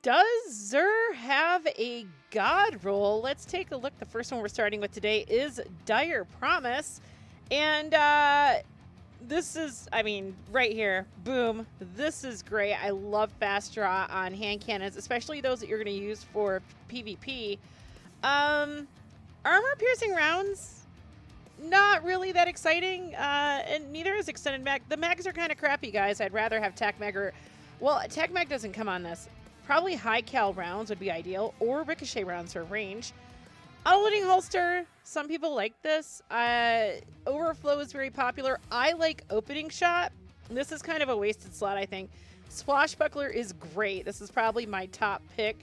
Does Zer have a god roll? Let's take a look. The first one we're starting with today is Dire Promise. And this is, I mean, right here. Boom. This is great. I love fast draw on hand cannons, especially those that you're going to use for PvP. Armor piercing rounds, not really that exciting. And neither is extended mag. The mags are kind of crappy, guys. I'd rather have tac mag or, well, tac mag doesn't come on this. Probably high cal rounds would be ideal, or ricochet rounds for range. Auto-loading holster, some people like this. Overflow is very popular. I like opening shot. This is kind of a wasted slot, I think. Swashbuckler is great. This is probably my top pick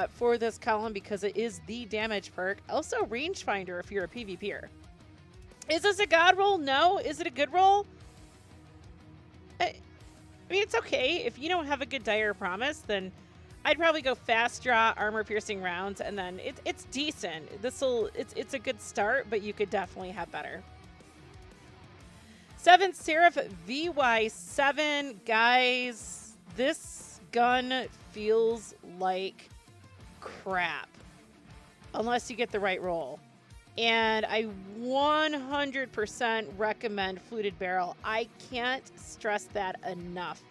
for this column because it is the damage perk. Also, rangefinder if you're a PvPer. Is this a god roll? No. Is it a good roll? I mean, it's okay. If you don't have a good Dire Promise, then I'd probably go fast draw, armor piercing rounds, and then it's decent. It's a good start, but you could definitely have better. 7 Seraph VY7. Guys, this gun feels like crap unless you get the right roll. And I 100% recommend Fluted Barrel. I can't stress that enough.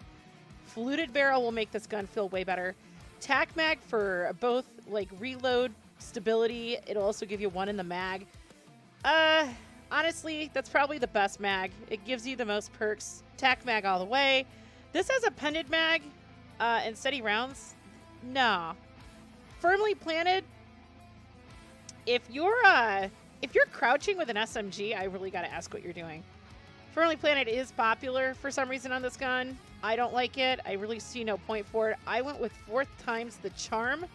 Fluted Barrel will make this gun feel way better. Tac mag for both like reload, stability. It'll also give you 1 in the mag. Honestly, that's probably the best mag. It gives you the most perks. Tac mag all the way. This has a pended mag and steady rounds. No. Firmly planted. If you're crouching with an SMG, I really got to ask what you're doing. Firmly planted is popular for some reason on this gun. I don't like it. I really see no point for it. I went with 4th times the charm.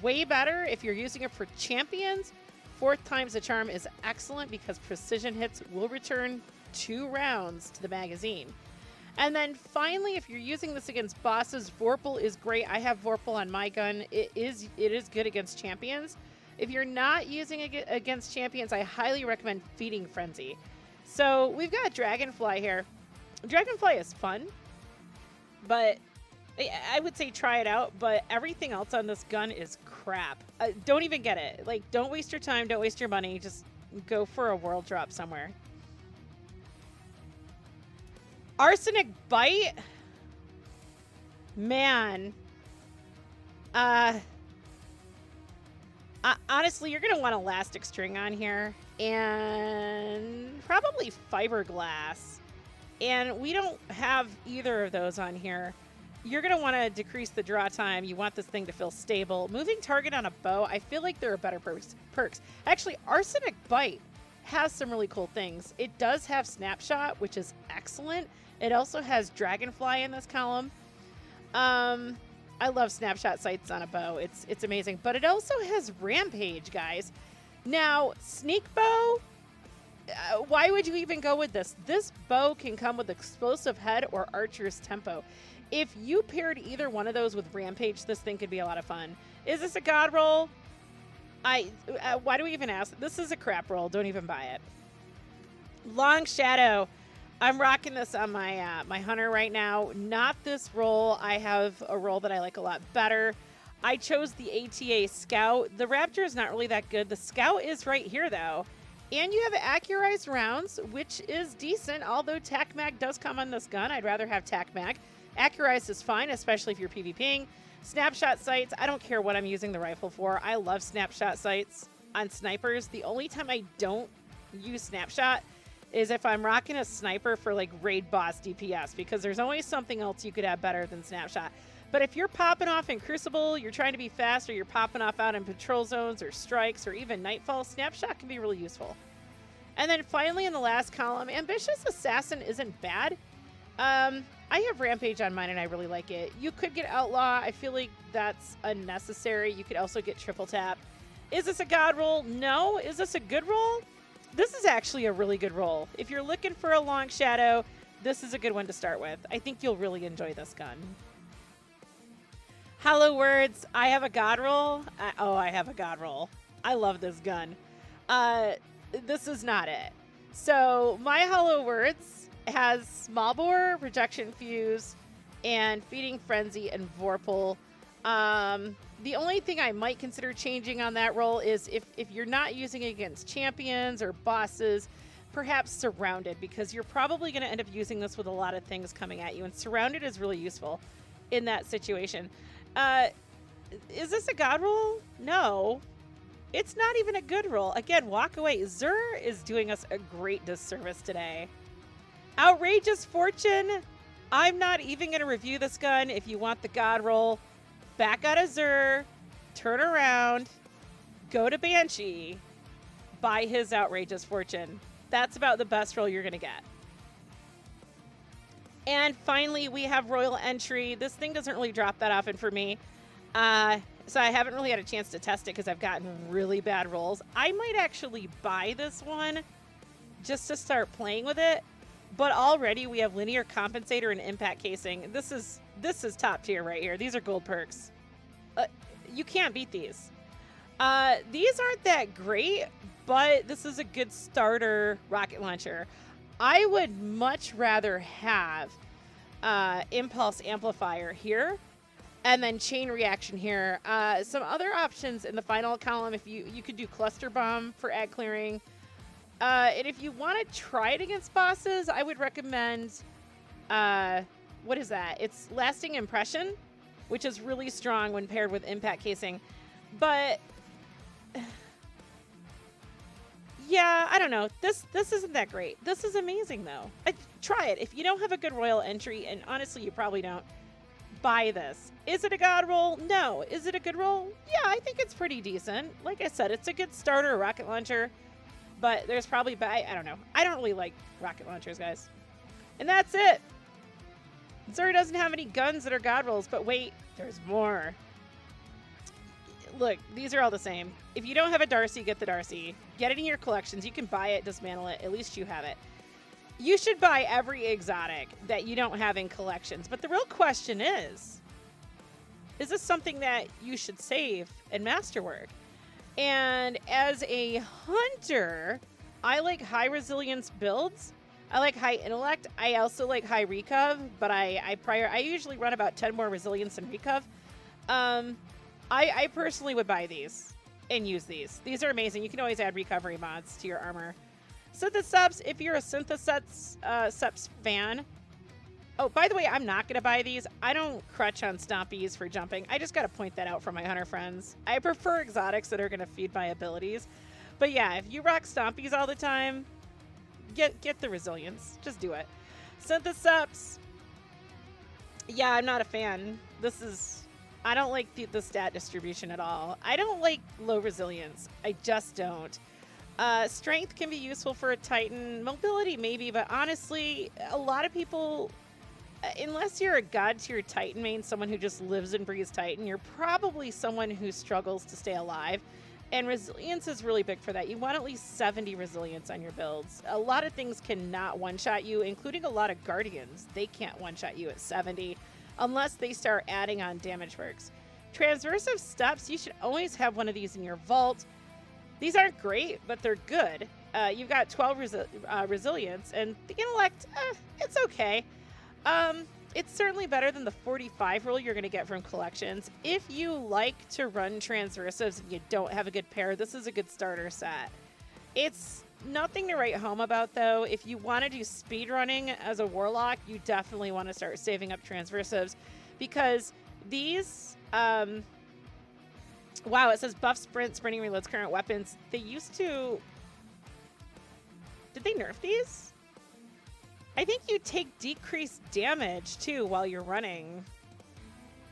Way better if you're using it for champions. 4th times the charm is excellent because precision hits will return 2 rounds to the magazine. And then finally, if you're using this against bosses, Vorpal is great. I have Vorpal on my gun. It is good against champions. If you're not using it against champions, I highly recommend Feeding Frenzy. So we've got Dragonfly here. Dragonfly is fun, but I would say try it out, but everything else on this gun is crap. Don't even get it. Like, don't waste your time. Don't waste your money. Just go for a world drop somewhere. Arsenic Bite. Man. Honestly, you're going to want elastic string on here and probably fiberglass. And we don't have either of those on here. You're going to want to decrease the draw time. You want this thing to feel stable. Moving target on a bow, I feel like there are better perks. Actually, Arsenic Bite has some really cool things. It does have Snapshot, which is excellent. It also has Dragonfly in this column. I love snapshot sights on a bow. It's amazing. But it also has Rampage, guys. Now, Sneak Bow, why would you even go with this? This bow can come with Explosive Head or Archer's Tempo. If you paired either one of those with Rampage, this thing could be a lot of fun. Is this a god roll? Why do we even ask? This is a crap roll. Don't even buy it. Long Shadow. I'm rocking this on my my Hunter right now. Not this roll. I have a roll that I like a lot better. I chose the ATA Scout. The Raptor is not really that good. The Scout is right here, though. And you have accurized rounds, which is decent, although Tac Mag does come on this gun. I'd rather have Tac Mag. Accurized is fine, especially if you're PvPing. Snapshot sights, I don't care what I'm using the rifle for. I love snapshot sights on snipers. The only time I don't use snapshot is if I'm rocking a sniper for like raid boss DPS, because there's always something else you could have better than snapshot. But if you're popping off in Crucible, you're trying to be fast, or you're popping off out in patrol zones or strikes or even Nightfall, snapshot can be really useful. And then finally in the last column, Ambitious Assassin isn't bad. I have Rampage on mine and I really like it. You could get Outlaw. I feel like that's unnecessary. You could also get Triple Tap. Is this a god roll? No. Is this a good roll? This is actually a really good roll. If you're looking for a Long Shadow, this is a good one to start with. I think you'll really enjoy this gun. Hollow Words. I have a god roll. I have a god roll. I love this gun. This is not it. So my Hollow Words has Small Bore, Rejection Fuse, and Feeding Frenzy and Vorpal. The only thing I might consider changing on that role is if you're not using it against champions or bosses, perhaps Surrounded, because you're probably going to end up using this with a lot of things coming at you, and Surrounded is really useful in that situation. Is this a god roll? No. It's not even a good roll. Again, walk away. Zur is doing us a great disservice today. Outrageous Fortune. I'm not even going to review this gun. If you want the god roll, back out of Zur, turn around, go to Banshee, buy his Outrageous Fortune. That's about the best roll you're going to get. And finally, we have Royal Entry. This thing doesn't really drop that often for me. So I haven't really had a chance to test it because I've gotten really bad rolls. I might actually buy this one just to start playing with it. But already we have Linear Compensator and Impact Casing. This is top tier right here. These are gold perks. You can't beat these. These aren't that great, but this is a good starter rocket launcher. I would much rather have Impulse Amplifier here and then Chain Reaction here. Some other options in the final column, if you could do Cluster Bomb for ad clearing. And if you want to try it against bosses, I would recommend, what is that? It's Lasting Impression, which is really strong when paired with Impact Casing. But yeah, I don't know. This isn't that great. This is amazing, though. Try it. If you don't have a good Royal Entry, and honestly, you probably don't, buy this. Is it a god roll? No. Is it a good roll? Yeah, I think it's pretty decent. Like I said, it's a good starter rocket launcher, but there's probably, I don't know. I don't really like rocket launchers, guys. And that's it. Zur doesn't have any guns that are god rolls, but wait, there's more. Look, these are all the same. If you don't have a Darcy, get the Darcy. Get it in your collections. You can buy it, dismantle it. At least you have it. You should buy every exotic that you don't have in collections. But the real question is this something that you should save and masterwork? And as a hunter, I like high resilience builds. I like high intellect. I also like high recov, but I usually run about 10 more resilience and recov. I personally would buy these and use these. These are amazing. You can always add recovery mods to your armor. Syntheseps, if you're a Syntheseps fan. Oh, by the way, I'm not going to buy these. I don't crutch on Stompies for jumping. I just got to point that out for my hunter friends. I prefer exotics that are going to feed my abilities. But yeah, if you rock Stompies all the time, get the resilience. Just do it. Syntheseps. Yeah, I'm not a fan. I don't like the stat distribution at all. I don't like low resilience. I just don't. Strength can be useful for a Titan. Mobility maybe, but honestly, a lot of people, unless you're a god tier Titan main, someone who just lives and breathes Titan, you're probably someone who struggles to stay alive. And resilience is really big for that. You want at least 70 resilience on your builds. A lot of things cannot one-shot you, including a lot of Guardians. They can't one-shot you at 70 unless they start adding on damage perks. Transversive Steps, you should always have one of these in your vault. These aren't great, but they're good. You've got 12 resilience, and the intellect, it's okay. It's certainly better than the 45 roll you're going to get from collections. If you like to run transversives and you don't have a good pair, this is a good starter set. It's nothing to write home about, though. If you want to do speed running as a warlock, you definitely want to start saving up transversives, because these, wow, it says buff sprint, sprinting reloads current weapons. They used to, did they nerf these? I think you take decreased damage too while you're running,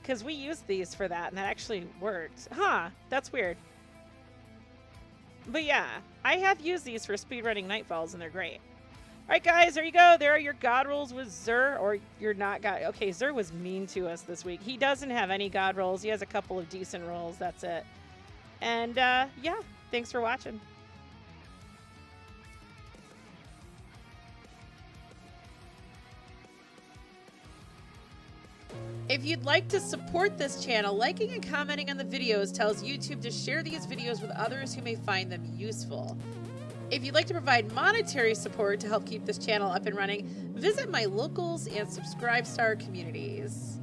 because we used these for that and that actually worked. Huh, that's weird. But yeah, I have used these for speedrunning Nightfalls and they're great. All right, guys, there you go. There are your god rolls with Zur, or you're not god. Okay, Zur was mean to us this week. He doesn't have any god rolls. He has a couple of decent rolls. That's it. And yeah, thanks for watching. If you'd like to support this channel, liking and commenting on the videos tells YouTube to share these videos with others who may find them useful. If you'd like to provide monetary support to help keep this channel up and running, visit my locals and Subscribe Star communities.